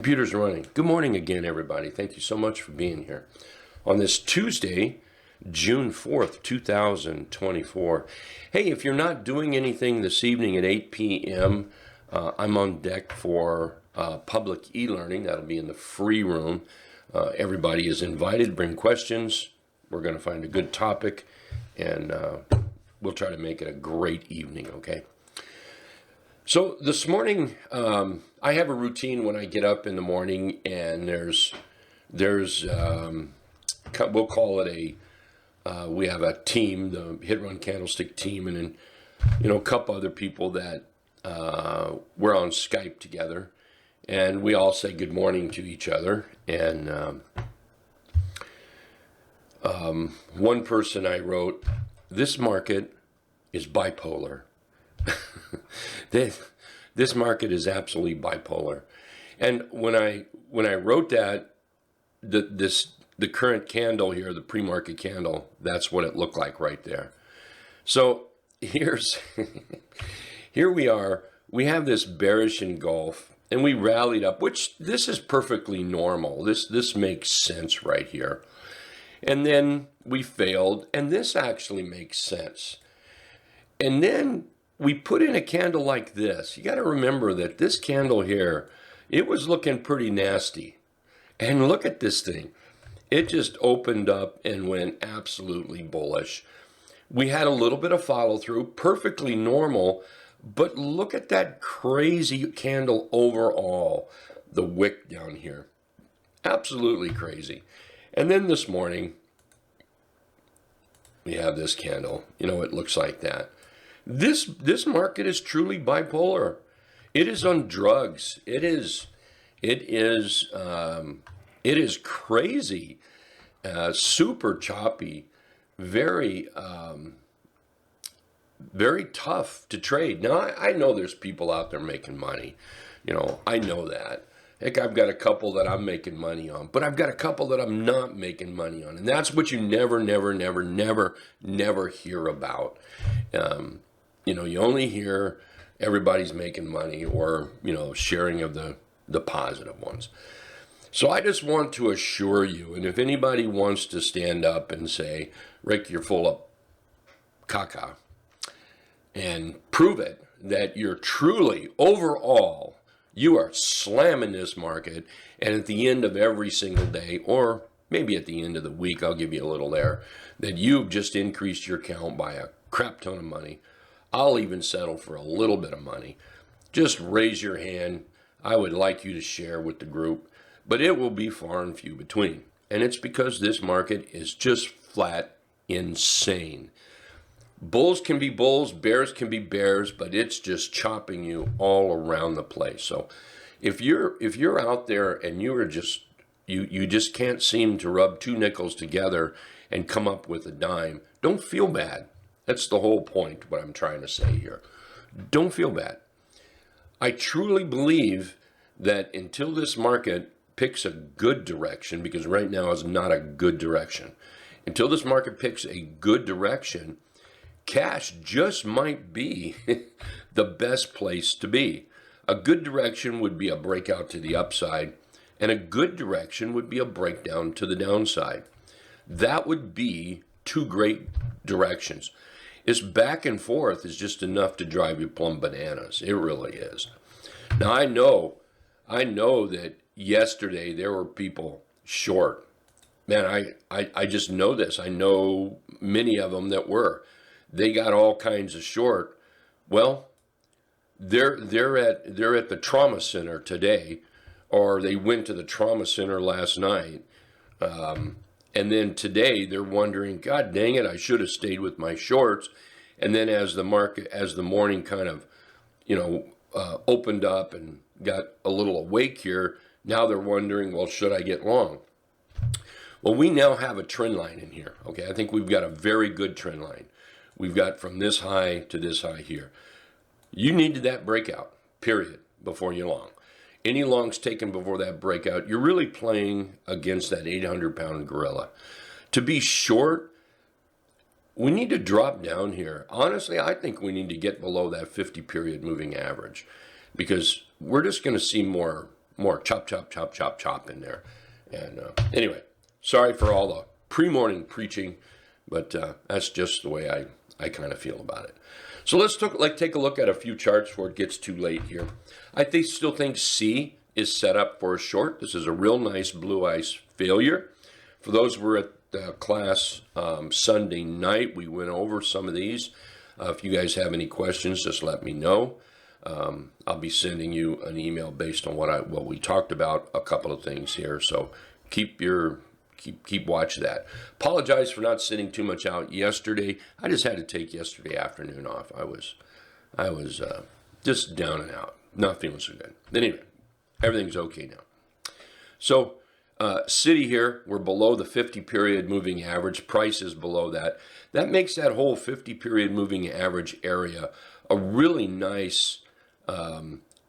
Computer's running. Good morning again, everybody. Thank you so much for being here on this Tuesday, June 4th, 2024. Hey, if you're not doing anything this evening at 8 p.m., I'm on deck for public e-learning. That'll be in the free room. Everybody is invited. Bring questions. We're going to find a good topic, and we'll try to make it a great evening, okay? So this morning, I have a routine when I get up in the morning, and there's we'll call it we have a team, the Hit Run Candlestick team, and then, a couple other people that we're on Skype together, and we all say good morning to each other. And one person I wrote, "This market is bipolar." This market is absolutely bipolar. And when I wrote that, the current candle here, the pre-market candle, that's what it looked like right there. So here we are. We have this bearish engulf, and we rallied up, which this is perfectly normal. This makes sense right here. And then we failed, and this actually makes sense. And then we put in a candle like this. You got to remember that this candle here, it was looking pretty nasty. And look at this thing. It just opened up and went absolutely bullish. We had a little bit of follow through, perfectly normal, but look at that crazy candle overall, the wick down here. Absolutely crazy. And then this morning, we have this candle. It looks like that. This market is truly bipolar. It is on drugs. It is crazy, super choppy, very very tough to trade. Now I know there's people out there making money. I know that. Heck, I've got a couple that I'm making money on, but I've got a couple that I'm not making money on, and that's what you never hear about. You only hear everybody's making money, or, sharing of the positive ones. So I just want to assure you, and if anybody wants to stand up and say, "Rick, you're full of caca," and prove it, that you're truly, overall, you are slamming this market, and at the end of every single day, or maybe at the end of the week, I'll give you a little there, that you've just increased your count by a crap ton of money. I'll even settle for a little bit of money. Just raise your hand. I would like you to share with the group, but it will be far and few between. And it's because this market is just flat insane. Bulls can be bulls, bears can be bears, but it's just chopping you all around the place. So if you're out there and you just can't seem to rub two nickels together and come up with a dime, don't feel bad. That's the whole point, what I'm trying to say here. Don't feel bad. I truly believe that until this market picks a good direction, because right now is not a good direction, until this market picks a good direction, cash just might be the best place to be. A good direction would be a breakout to the upside, and a good direction would be a breakdown to the downside. That would be two great directions. This back and forth is just enough to drive you plumb bananas. It really is. Now, I know that yesterday there were people short. Man, I just know this. I know many of them that were. They got all kinds of short. Well, they're at the trauma center today, or they went to the trauma center last night. And then today they're wondering, God dang it, I should have stayed with my shorts. And then as the morning kind of, opened up and got a little awake here, now they're wondering, well, should I get long? Well, we now have a trend line in here. Okay, I think we've got a very good trend line. We've got from this high to this high here. You needed that breakout, period, before you long. Any longs taken before that breakout, you're really playing against that 800-pound gorilla. To be short, we need to drop down here. Honestly, I think we need to get below that 50-period moving average, because we're just going to see more more chop, chop, chop, chop, chop in there. And anyway, sorry for all the pre-morning preaching, but that's just the way I kind of feel about it. So let's take a look at a few charts before it gets too late here. I still think C is set up for a short. This is a real nice blue ice failure. For those who were at the class Sunday night, we went over some of these. If you guys have any questions, just let me know. I'll be sending you an email based on what we talked about, a couple of things here. So keep watch that. Apologize for not sending too much out yesterday. I just had to take yesterday afternoon off. I was just down and out, not feeling so good. Anyway, everything's okay now. So city here, we're below the 50-period moving average. Price is below that. That makes that whole 50-period moving average area a really nice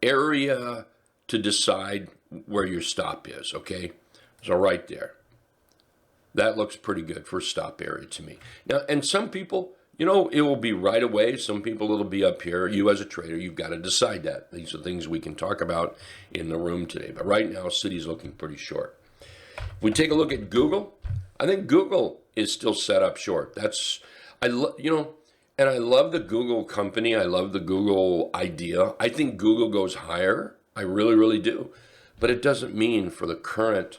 area to decide where your stop is, okay? So right there. That looks pretty good for a stop area to me. Now, and some people, it will be right away. Some people, it'll be up here. You as a trader, you've got to decide that. These are things we can talk about in the room today. But right now, city's looking pretty short. If we take a look at Google, I think Google is still set up short. And I love the Google company. I love the Google idea. I think Google goes higher. I really, really do. But it doesn't mean for the current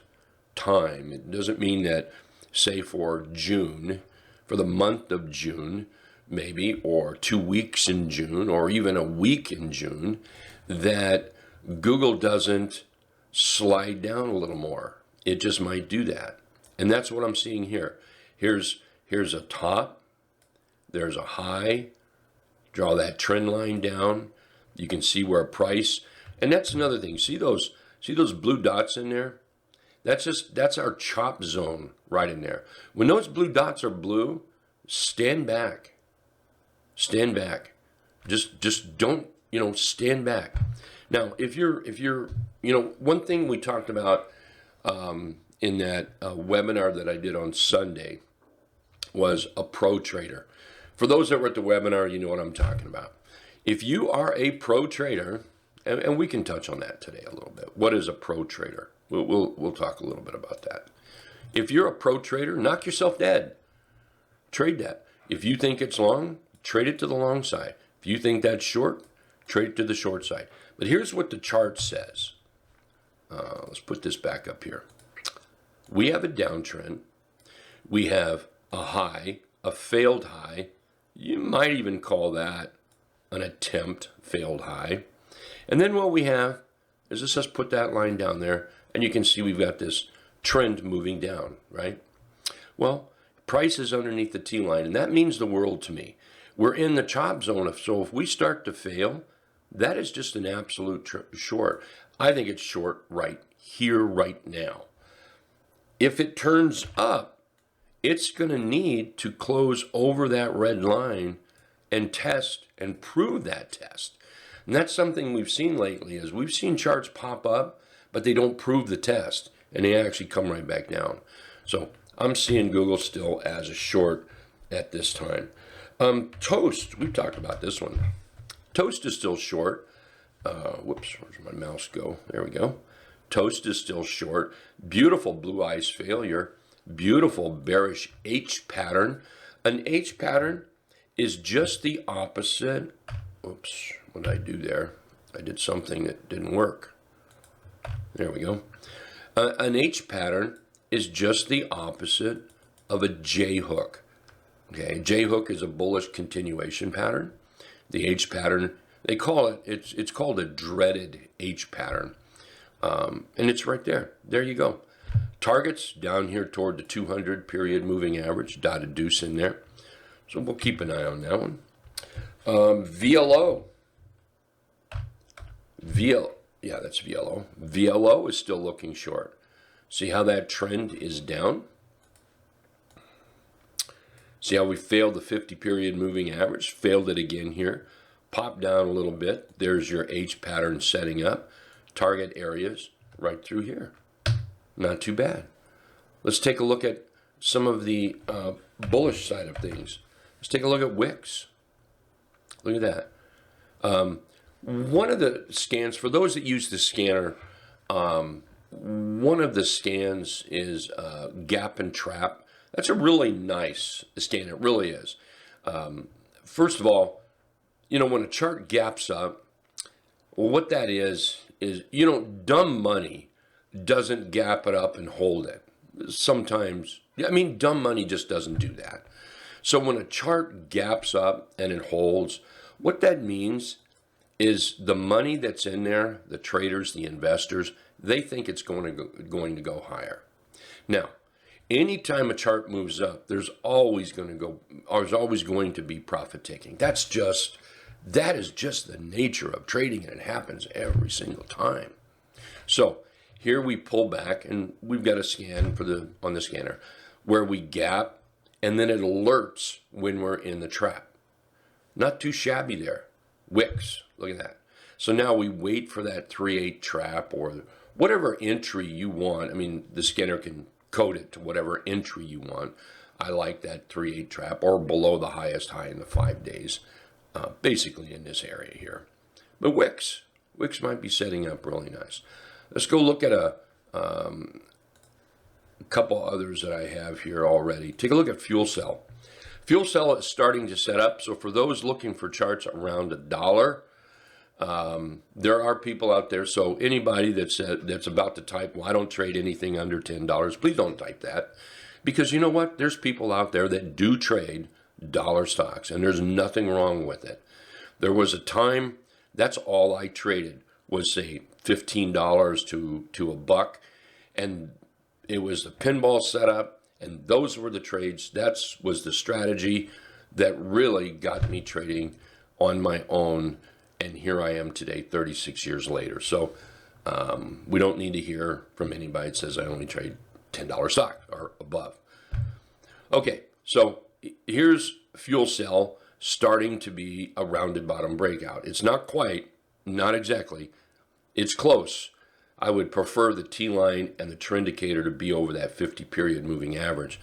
time. It doesn't mean that, say, for June, for the month of June, maybe, or 2 weeks in June, or even a week in June, that Google doesn't slide down a little more. It just might do that. And that's what I'm seeing here. Here's a top. There's a high. Draw that trend line down. You can see where price, and that's another thing. See those blue dots in there? That's our chop zone right in there. When those blue dots are blue, stand back. Stand back. Just don't, stand back. Now, if you're, one thing we talked about in that webinar that I did on Sunday was a pro trader. For those that were at the webinar, you know what I'm talking about. If you are a pro trader, and we can touch on that today a little bit. What is a pro trader? We'll talk a little bit about that. If you're a pro trader, knock yourself dead. Trade that. If you think it's long, trade it to the long side. If you think that's short, trade it to the short side. But here's what the chart says. Let's put this back up here. We have a downtrend. We have a high, a failed high. You might even call that an attempt failed high. And then what we have is let's just put that line down there, and you can see we've got this trend moving down, right? Well, price is underneath the T line, and that means the world to me. We're in the chop zone, so if we start to fail, that is just an absolute short. I think it's short right here, right now. If it turns up, it's going to need to close over that red line and test and prove that test. And that's something we've seen lately is we've seen charts pop up, but they don't prove the test, and they actually come right back down. So I'm seeing Google still as a short at this time. Toast, we've talked about this one. Toast is still short. Whoops, where's my mouse go? There we go. Toast is still short. Beautiful blue ice failure. Beautiful bearish H pattern. An H pattern is just the opposite. Oops, what did I do there? I did something that didn't work. There we go. An H pattern is just the opposite of a J hook. Okay, J hook is a bullish continuation pattern. The H pattern, they call it, it's called a dreaded H pattern. And it's right there. There you go. Targets down here toward the 200 period moving average, dotted deuce in there. So we'll keep an eye on that one. VLO. Yeah, that's VLO. VLO is still looking short. See how that trend is down? See how we failed the 50 period moving average? Failed it again here. Popped down a little bit. There's your H pattern setting up. Target areas right through here. Not too bad. Let's take a look at some of the bullish side of things. Let's take a look at wicks. Look at that. One of the scans, for those that use the scanner, One of the scans is gap and trap. That's a really nice scan. It really is. First of all, when a chart gaps up, well, what that is, dumb money doesn't gap it up and hold it. Sometimes, dumb money just doesn't do that. So when a chart gaps up and it holds, what that means is the money that's in there, the traders, the investors, they think it's going to go higher. Now, anytime a chart moves up, there's always going to be profit taking. That is just the nature of trading, and it happens every single time. So here we pull back, and we've got a scan on the scanner where we gap, and then it alerts when we're in the trap. Not too shabby there. Wicks, look at that. So now we wait for that 3/8 trap or whatever entry you want. The scanner can code it to whatever entry you want. I like that 3/8 trap or below the highest high in the 5 days, basically in this area here. But wicks might be setting up really nice. Let's go look at a couple others that I have here already. Take a look at fuel cell. Fuel cell is starting to set up. So for those looking for charts around $1, there are people out there. So anybody that's about to type, well, I don't trade anything under $10, please don't type that. Because you know what? There's people out there that do trade dollar stocks, and there's nothing wrong with it. There was a time, that's all I traded was, say, $15 to $1, and it was the pinball setup, and those were the trades. That was the strategy that really got me trading on my own, and here I am today, 36 years later. So we don't need to hear from anybody that says I only trade $10 stock or above. Okay, so here's fuel cell starting to be a rounded bottom breakout. It's not quite, not exactly, it's close. I would prefer the T-line and the trend indicator to be over that 50-period moving average.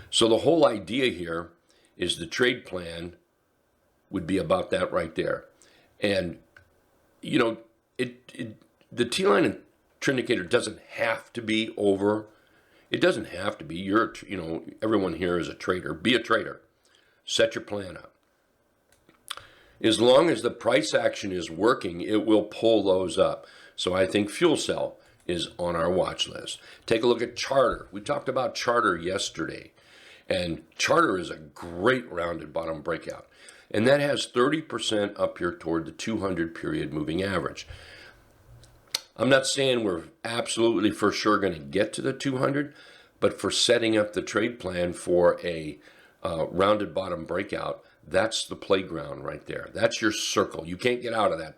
So the whole idea here is the trade plan would be about that right there. And, the T-line and trend indicator doesn't have to be over. It doesn't have to be. Everyone here is a trader. Be a trader. Set your plan up. As long as the price action is working, it will pull those up. So I think fuel cell is on our watch list. Take a look at Charter. We talked about Charter yesterday. And Charter is a great rounded bottom breakout. And that has 30% up here toward the 200-period moving average. I'm not saying we're absolutely for sure going to get to the 200, but for setting up the trade plan for a rounded bottom breakout, that's the playground right there. That's your circle. You can't get out of that.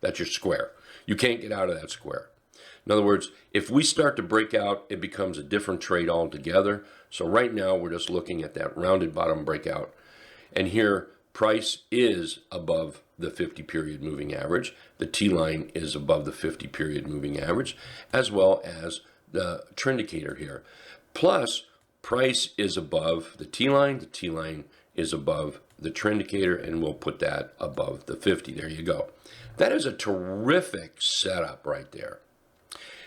That's your square. You can't get out of that square. In other words, if we start to break out, it becomes a different trade altogether. So right now, we're just looking at that rounded bottom breakout. And here, price is above the 50-period moving average. The T-line is above the 50-period moving average, as well as the trend indicator here. Plus, price is above the T-line. The T-line is above the trend indicator, and we'll put that above the 50. There you go. That is a terrific setup right there.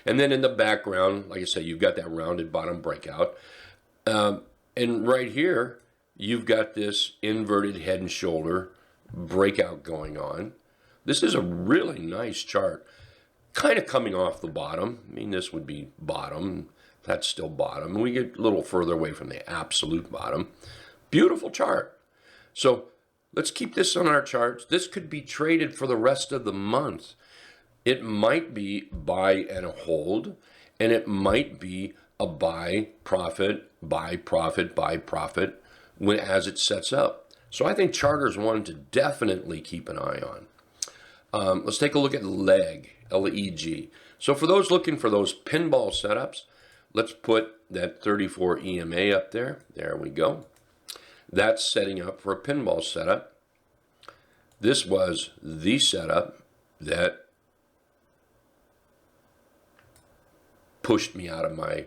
And then in the background, like I said, you've got that rounded bottom breakout. And right here, you've got this inverted head and shoulder breakout going on. This is a really nice chart, kind of coming off the bottom. This would be bottom. That's still bottom. And we get a little further away from the absolute bottom. Beautiful chart. So let's keep this on our charts. This could be traded for the rest of the month. It might be buy and a hold, and it might be a buy, profit, buy, profit, buy, profit as it sets up. So I think Charter's one to definitely keep an eye on. Let's take a look at LEG, L-E-G. So for those looking for those pinball setups, let's put that 34 EMA up there. There we go. That's setting up for a pinball setup. This was the setup that pushed me out of my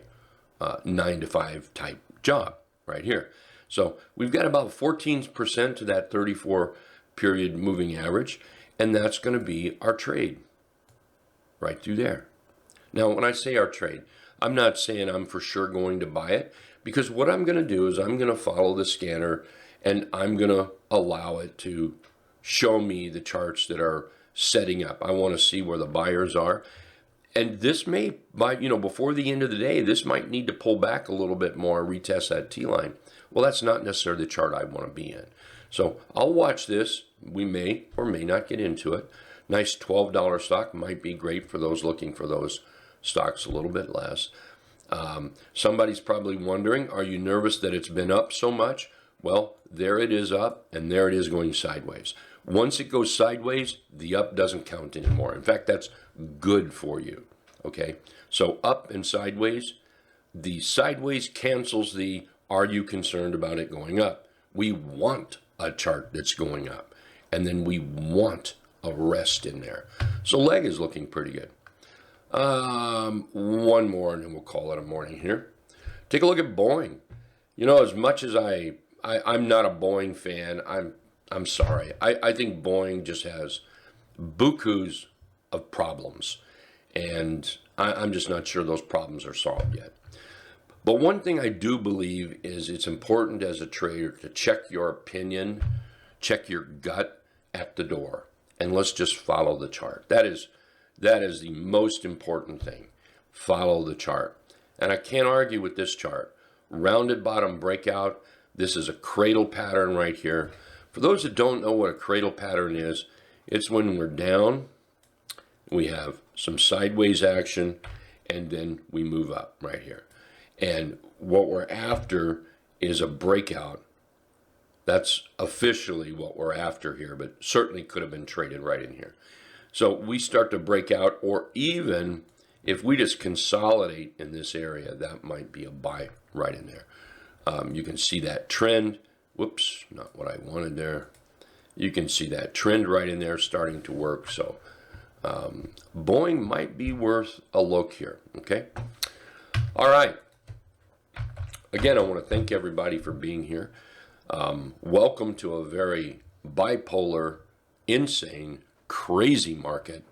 9-to-5 type job right here. So we've got about 14% to that 34-period moving average, and that's going to be our trade right through there. Now, when I say our trade, I'm not saying I'm for sure going to buy it, because what I'm going to do is I'm going to follow the scanner and I'm going to allow it to show me the charts that are setting up. I want to see where the buyers are. And this may, before the end of the day, this might need to pull back a little bit more, retest that T-line. Well, that's not necessarily the chart I want to be in. So I'll watch this. We may or may not get into it. Nice $12 stock might be great for those looking for those stocks a little bit less. Somebody's probably wondering, are you nervous that it's been up so much? Well, there it is up, and there it is going sideways. Once it goes sideways, the up doesn't count anymore. In fact, that's good for you, okay? So up and sideways, the sideways cancels the are you concerned about it going up? We want a chart that's going up, and then we want a rest in there. So leg is looking pretty good. One more, and then we'll call it a morning here. Take a look at Boeing. As much as I'm not a Boeing fan, I'm sorry. I think Boeing just has bukus of problems, and I'm just not sure those problems are solved yet. But one thing I do believe is it's important as a trader to check your opinion, check your gut at the door, and let's just follow the chart. That is the most important thing. Follow the chart. And I can't argue with this chart. Rounded bottom breakout. This is a cradle pattern right here. For those that don't know what a cradle pattern is, it's when we're down, we have some sideways action, and then we move up right here. And what we're after is a breakout. That's officially what we're after here, but certainly could have been traded right in here. So we start to break out, or even if we just consolidate in this area, that might be a buy right in there. You can see that trend. Whoops, not what I wanted there. You can see that trend right in there starting to work. So Boeing might be worth a look here, okay? All right. Again, I want to thank everybody for being here. Welcome to a very bipolar, insane, crazy market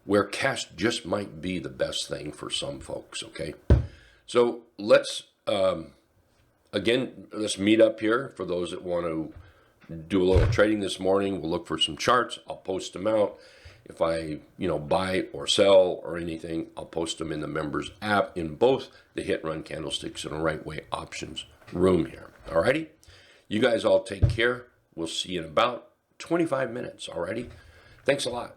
where cash just might be the best thing for some folks, okay? So let's meet up here for those that want to do a little trading this morning. We'll look for some charts. I'll post them out. If I, buy or sell or anything, I'll post them in the members app in both the Hit Run Candlesticks and the Right Way Options room here. All righty? You guys all take care. We'll see you in about 25 minutes. All righty? Thanks a lot.